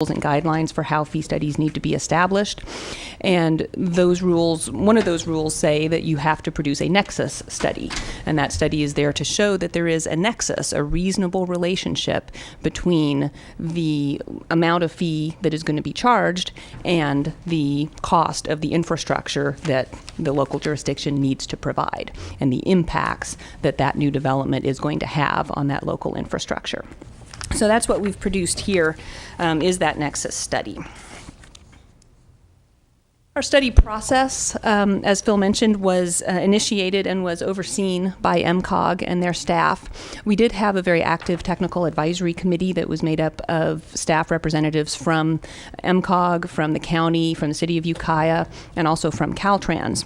and guidelines for how fee studies need to be established. And those rules, one of those rules say that you have to produce a nexus study. And that study is there to show that there is a nexus, a reasonable relationship between the amount of fee that is going to be charged and the cost of the infrastructure that the local jurisdiction needs to provide and the impacts that that new development is going to have on that local infrastructure. So that's what we've produced here, is that nexus study. Our study process, as Phil mentioned, was initiated and was overseen by MCOG and their staff. We did have a very active technical advisory committee that was made up of staff representatives from MCOG, from the county, from the city of Ukiah, and also from Caltrans.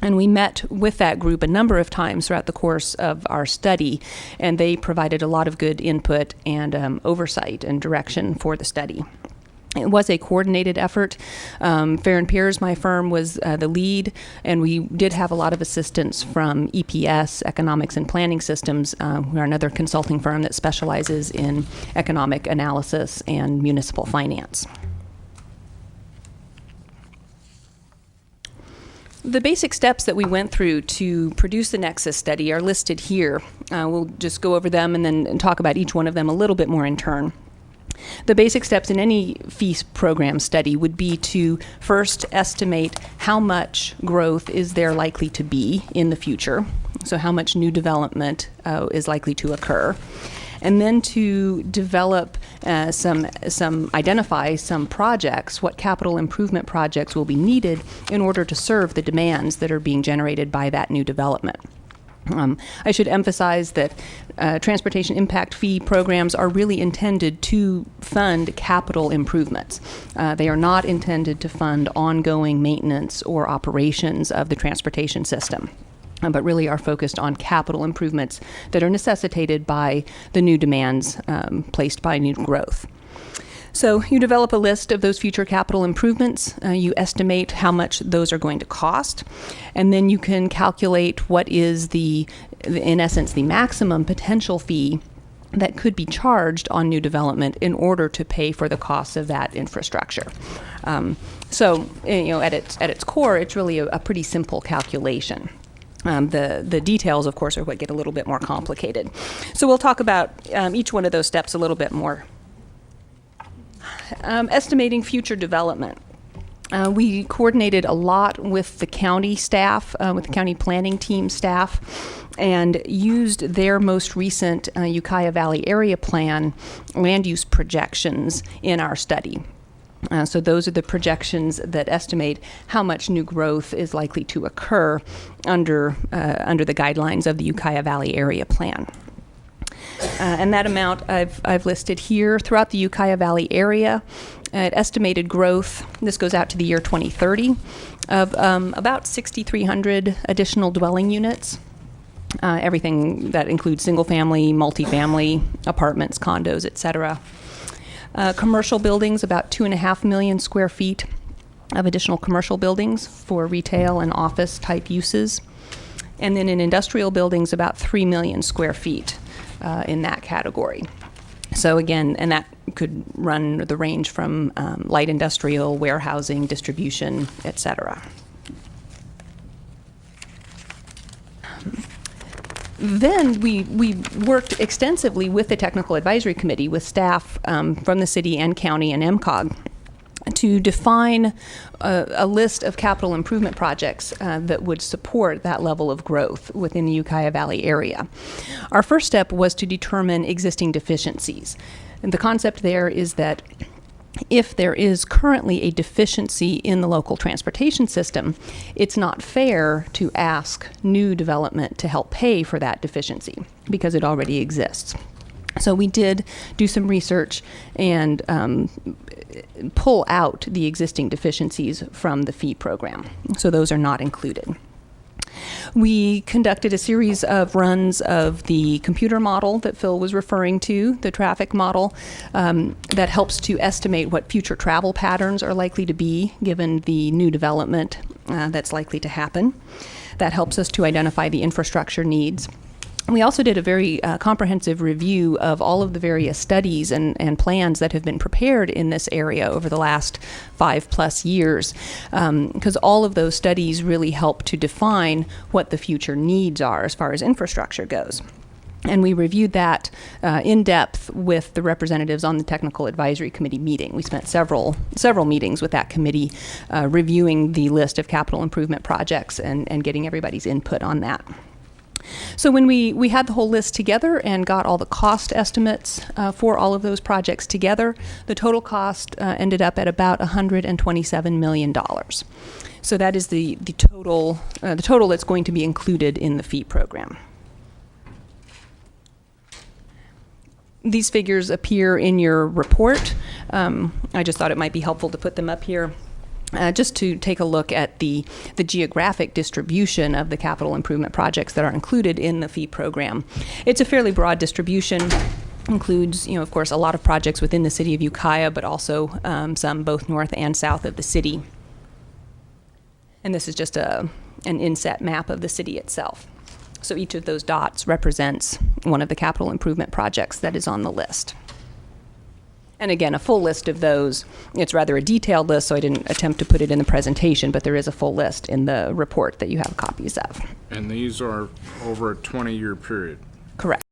And we met with that group a number of times throughout the course of our study, and they provided a lot of good input and oversight and direction for the study. It was a coordinated effort. Fair and Peers, my firm, was the lead, and we did have a lot of assistance from EPS, Economics and Planning Systems. We're another consulting firm that specializes in economic analysis and municipal finance. The basic steps that we went through to produce the Nexus study are listed here. We'll just go over them and then talk about each one of them a little bit more in turn. The basic steps in any fee program study would be to first estimate how much growth is there likely to be in the future, so how much new development is likely to occur, and then to develop identify some projects, what capital improvement projects will be needed in order to serve the demands that are being generated by that new development. I should emphasize that transportation impact fee programs are really intended to fund capital improvements. They are not intended to fund ongoing maintenance or operations of the transportation system, but really are focused on capital improvements that are necessitated by the new demands placed by new growth. So you develop a list of those future capital improvements. You estimate how much those are going to cost, and then you can calculate what is in essence, the maximum potential fee that could be charged on new development in order to pay for the costs of that infrastructure. So, at its core, it's really a pretty simple calculation. The details, of course, are what get a little bit more complicated. So we'll talk about each one of those steps a little bit more. Estimating future development. We coordinated a lot with the county staff, with the county planning team staff, and used their most recent Ukiah Valley Area Plan land use projections in our study. So those are the projections that estimate how much new growth is likely to occur under the guidelines of the Ukiah Valley Area Plan. And that amount I've listed here. Throughout the Ukiah Valley area, estimated growth, this goes out to the year 2030, of about 6,300 additional dwelling units. Everything that includes single-family, multifamily, apartments, condos, etc. Commercial buildings, about 2.5 million square feet of additional commercial buildings for retail and office type uses. And then in industrial buildings, about 3 million square feet in that category. So again, and that could run the range from light industrial, warehousing, distribution, etc. Then we worked extensively with the Technical Advisory Committee, with staff from the city and county and MCOG, to define a list of capital improvement projects that would support that level of growth within the Ukiah Valley area. Our first step was to determine existing deficiencies. And the concept there is that if there is currently a deficiency in the local transportation system, it's not fair to ask new development to help pay for that deficiency because it already exists. So we did do some research and pull out the existing deficiencies from the fee program. So those are not included. We conducted a series of runs of the computer model that Phil was referring to, the traffic model, that helps to estimate what future travel patterns are likely to be given the new development that's likely to happen. That helps us to identify the infrastructure needs. We also did a very comprehensive review of all of the various studies and plans that have been prepared in this area over the last 5+ years, because all of those studies really help to define what the future needs are as far as infrastructure goes. And we reviewed that in depth with the representatives on the Technical Advisory Committee meeting. We spent several meetings with that committee reviewing the list of capital improvement projects and getting everybody's input on that. So when we had the whole list together and got all the cost estimates for all of those projects together, the total cost ended up at about $127 million. So that is the total that's going to be included in the fee program. These figures appear in your report. I just thought it might be helpful to put them up here. Just to take a look at the geographic distribution of the capital improvement projects that are included in the fee program. It's a fairly broad distribution. Includes, of course, a lot of projects within the city of Ukiah, but also some both north and south of the city. And this is just an inset map of the city itself. So each of those dots represents one of the capital improvement projects that is on the list. And again, a full list of those. It's rather a detailed list, so I didn't attempt to put it in the presentation, but there is a full list in the report that you have copies of. And these are over a 20-year period? Correct.